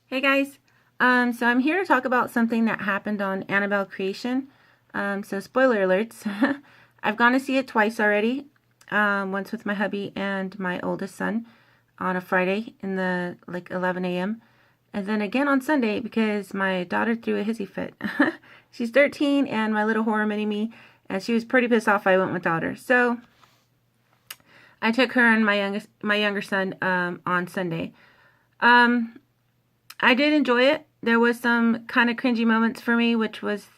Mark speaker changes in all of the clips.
Speaker 1: Hey guys, so I'm here to talk about something that happened on Annabelle Creation. So spoiler alerts. I've gone to see it twice already. Once with my hubby and my oldest son on a Friday in the 11 a.m. And then again on Sunday because my daughter threw a hissy fit. She's 13 and my little horror mini me, and she was pretty pissed off I went without her. So I took her and my younger son on Sunday. I did enjoy it. There was some kind of cringy moments for me, which was,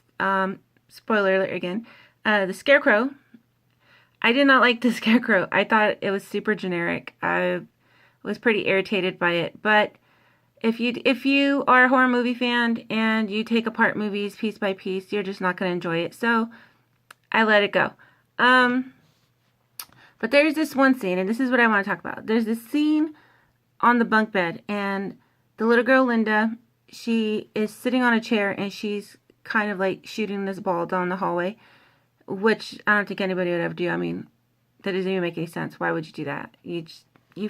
Speaker 1: spoiler alert again, the Scarecrow. I did not like the Scarecrow. I thought it was super generic. I was pretty irritated by it. But if you are a horror movie fan and you take apart movies piece by piece, you're just not going to enjoy it. So I let it go. But there's this one scene, and this is what I want to talk about. There's this scene on the bunk bed, and the little girl, Linda, she is sitting on a chair and she's kind of like shooting this ball down the hallway, which I don't think anybody would ever do. I mean, that doesn't even make any sense. Why would you do that? You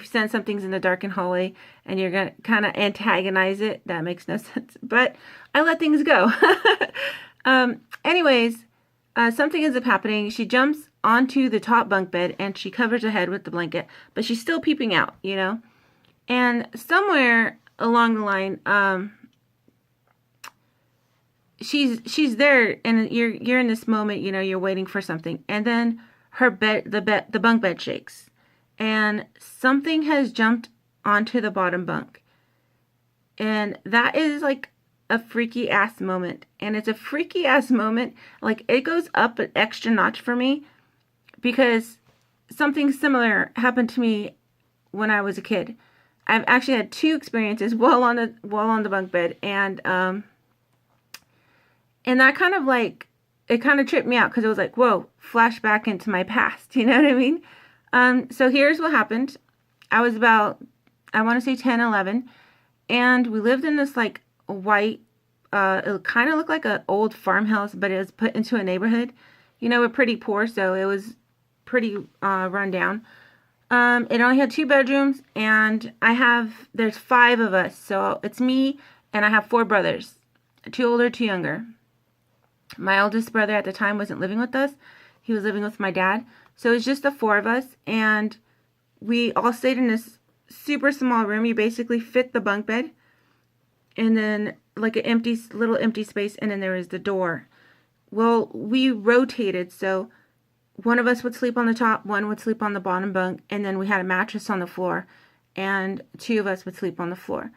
Speaker 1: send some things in the darkened hallway and you're going to kind of antagonize it. That makes no sense. But I let things go. Anyways, something ends up happening. She jumps onto the top bunk bed and she covers her head with the blanket, but she's still peeping out, you know? And somewhere along the line, she's there, and you're in this moment, you know, you're waiting for something, and then the bunk bed shakes, and something has jumped onto the bottom bunk, and that is like a freaky ass moment, and it's a freaky ass moment, like it goes up an extra notch for me, because something similar happened to me when I was a kid. I've actually had two experiences while on the bunk bed, and that kind of like, it kind of tripped me out because it was like, whoa, flashback into my past. You know what I mean? So here's what happened. I was about, I want to say 10, 11, and we lived in this like white, it kind of looked like an old farmhouse, but it was put into a neighborhood. You know, we're pretty poor, so it was pretty run down. It only had 2 bedrooms, and there's 5 of us, so it's me, and I have 4 brothers, 2 older, 2 younger. My oldest brother at the time wasn't living with us. He was living with my dad, so it was just the 4 of us, and we all stayed in this super small room. You basically fit the bunk bed, and then like an little empty space, and then there was the door. Well, we rotated, so one of us would sleep on the top, one would sleep on the bottom bunk, and then we had a mattress on the floor, and 2 of us would sleep on the floor.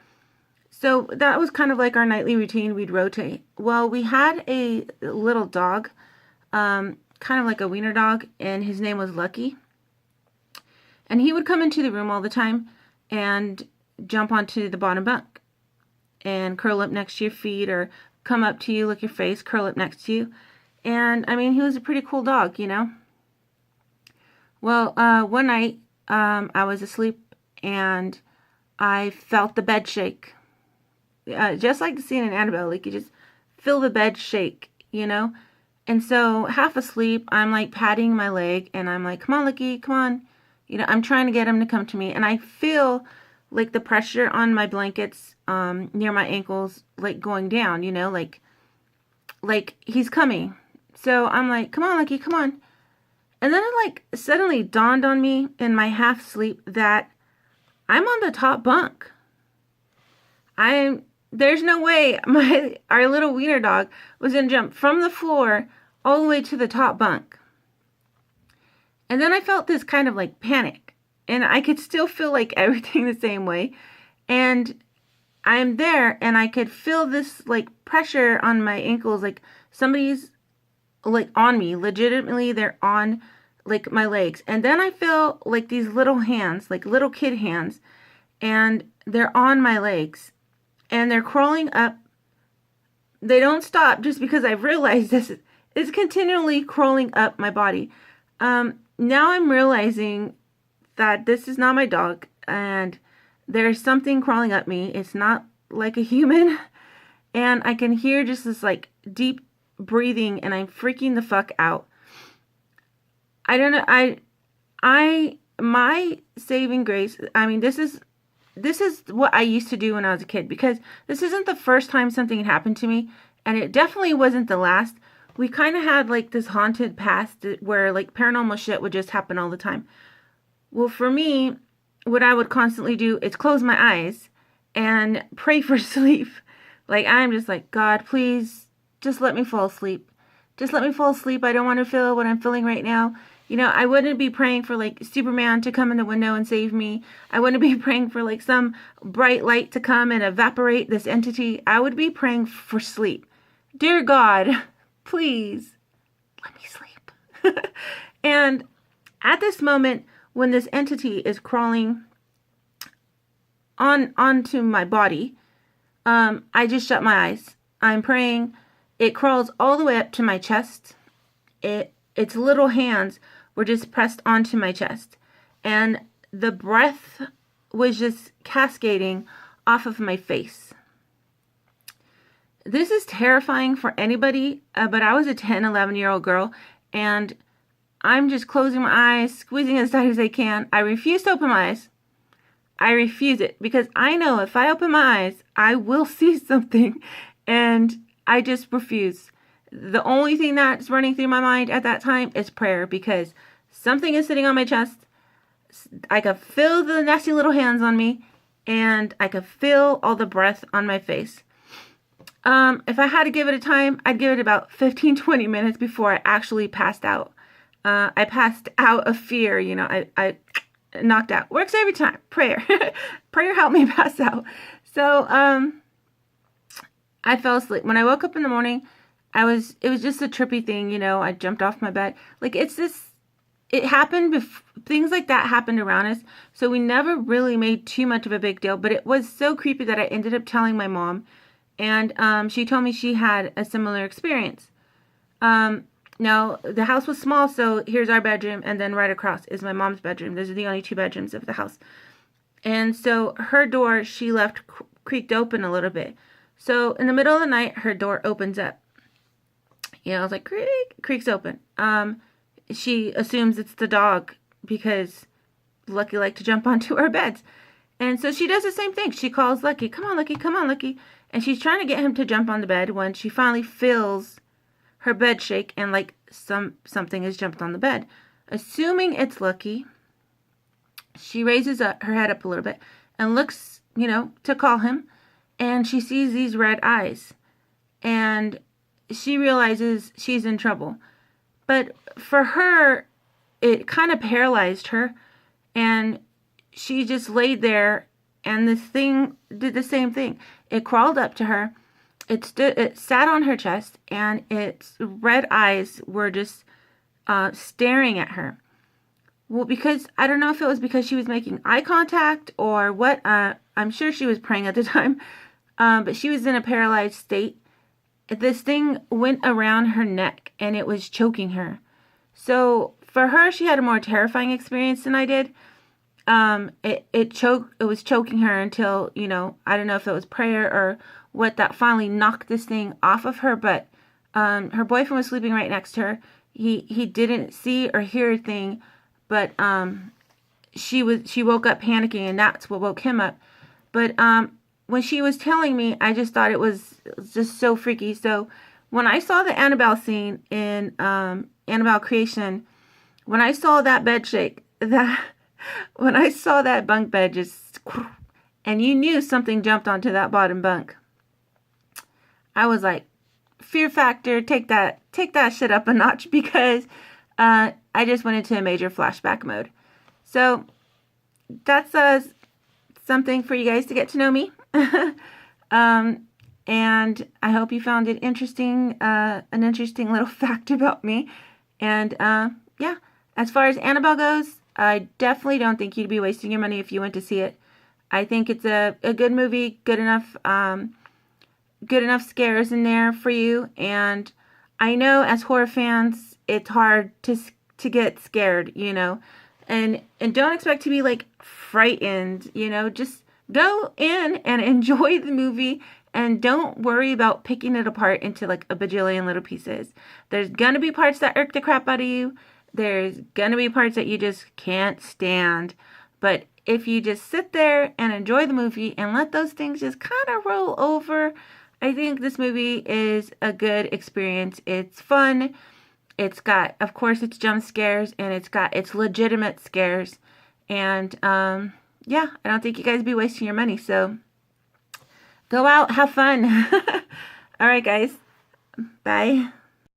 Speaker 1: So that was kind of like our nightly routine. We'd rotate. Well, we had a little dog, kind of like a wiener dog, and his name was Lucky. And he would come into the room all the time and jump onto the bottom bunk and curl up next to your feet, or come up to you, lick your face, curl up next to you. And I mean, he was a pretty cool dog, you know? Well, one night, I was asleep and I felt the bed shake. Just like the scene in Annabelle, like you just feel the bed shake, you know? And so, half asleep, I'm like patting my leg and I'm like, come on, Lucky, come on. You know, I'm trying to get him to come to me. And I feel like the pressure on my blankets, near my ankles, like going down, you know, like he's coming. So I'm like, come on, Lucky, come on. And then it like suddenly dawned on me in my half sleep that I'm on the top bunk. There's no way our little wiener dog was gonna jump from the floor all the way to the top bunk. And then I felt this kind of like panic, and I could still feel like everything the same way. And I'm there and I could feel this like pressure on my ankles, like somebody's like on me, legitimately they're on like my legs. And then I feel like these little hands, like little kid hands, and they're on my legs and they're crawling up. They don't stop just because I've realized this is continually crawling up my body. Now I'm realizing that this is not my dog and there's something crawling up me. It's not like a human, and I can hear just this like deep breathing, and I'm freaking the fuck out. I don't know. My saving grace, I mean, this is this is what I used to do when I was a kid, because this isn't the first time something had happened to me, and it definitely wasn't the last. We kind of had like this haunted past where like paranormal shit would just happen all the time. Well, for me, what I would constantly do is close my eyes and pray for sleep. Like, I'm just like, God, please just let me fall asleep. Just let me fall asleep. I don't want to feel what I'm feeling right now. You know, I wouldn't be praying for like Superman to come in the window and save me. I wouldn't be praying for like some bright light to come and evaporate this entity. I would be praying for sleep. Dear God, please let me sleep. And at this moment, when this entity is crawling onto my body, I just shut my eyes. I'm praying. It crawls all the way up to my chest. Its little hands were just pressed onto my chest, and the breath was just cascading off of my face. This is terrifying for anybody, but I was a 10, 11-year-old girl, and I'm just closing my eyes, squeezing as tight as I can. I refuse to open my eyes. I refuse it, because I know if I open my eyes, I will see something, and I just refuse. The only thing that's running through my mind at that time is prayer, because something is sitting on my chest. I could feel the nasty little hands on me, and I could feel all the breath on my face. If I had to give it a time, I'd give it about 15, 20 minutes before I actually passed out. I passed out of fear, you know, I knocked out. Works every time. Prayer. Prayer helped me pass out. So, I fell asleep. When I woke up in the morning, it was just a trippy thing, you know. I jumped off my bed. Like, it happened, things like that happened around us, so we never really made too much of a big deal, but it was so creepy that I ended up telling my mom, and she told me she had a similar experience. Now, the house was small, so here's our bedroom, and then right across is my mom's bedroom. Those are the only two bedrooms of the house. And so her door, she left creaked open a little bit. So in the middle of the night, her door opens up. You know, I was like, creaks open. She assumes it's the dog, because Lucky liked to jump onto our beds. And so she does the same thing. She calls Lucky, come on, Lucky, come on, Lucky. And she's trying to get him to jump on the bed when she finally feels her bed shake, and like something has jumped on the bed. Assuming it's Lucky, she raises her head up a little bit and looks, you know, to call him. And she sees these red eyes. And she realizes she's in trouble. But for her, it kind of paralyzed her. And she just laid there, and this thing did the same thing. It crawled up to her. It sat on her chest, and its red eyes were just staring at her. Well, because I don't know if it was because she was making eye contact or what. I'm sure she was praying at the time, but she was in a paralyzed state. This thing went around her neck, and it was choking her. So for her, she had a more terrifying experience than I did. It was choking her until, you know, I don't know if it was prayer or what that finally knocked this thing off of her, but her boyfriend was sleeping right next to her. He didn't see or hear a thing, but she woke up panicking, and that's what woke him up. But when she was telling me, I just thought it was just so freaky. So when I saw the Annabelle scene in Annabelle Creation, when I saw that bed shake, when I saw that bunk bed just, and you knew something jumped onto that bottom bunk, I was like, fear factor, take that shit up a notch, because I just went into a major flashback mode. So that's something for you guys to get to know me. And I hope you found it interesting, an interesting little fact about me. And yeah, as far as Annabelle goes, I definitely don't think you'd be wasting your money if you went to see it. I think it's a good movie, good enough scares in there for you. And I know as horror fans, it's hard to get scared, you know, and don't expect to be like frightened, you know. Just go in and enjoy the movie, and don't worry about picking it apart into like a bajillion little pieces. There's gonna be parts that irk the crap out of you. There's gonna be parts that you just can't stand. But if you just sit there and enjoy the movie and let those things just kind of roll over, I think this movie is a good experience. It's fun. It's got, of course, it's jump scares, and it's legitimate scares. And yeah, I don't think you guys be wasting your money. So go out, have fun. All right, guys. Bye.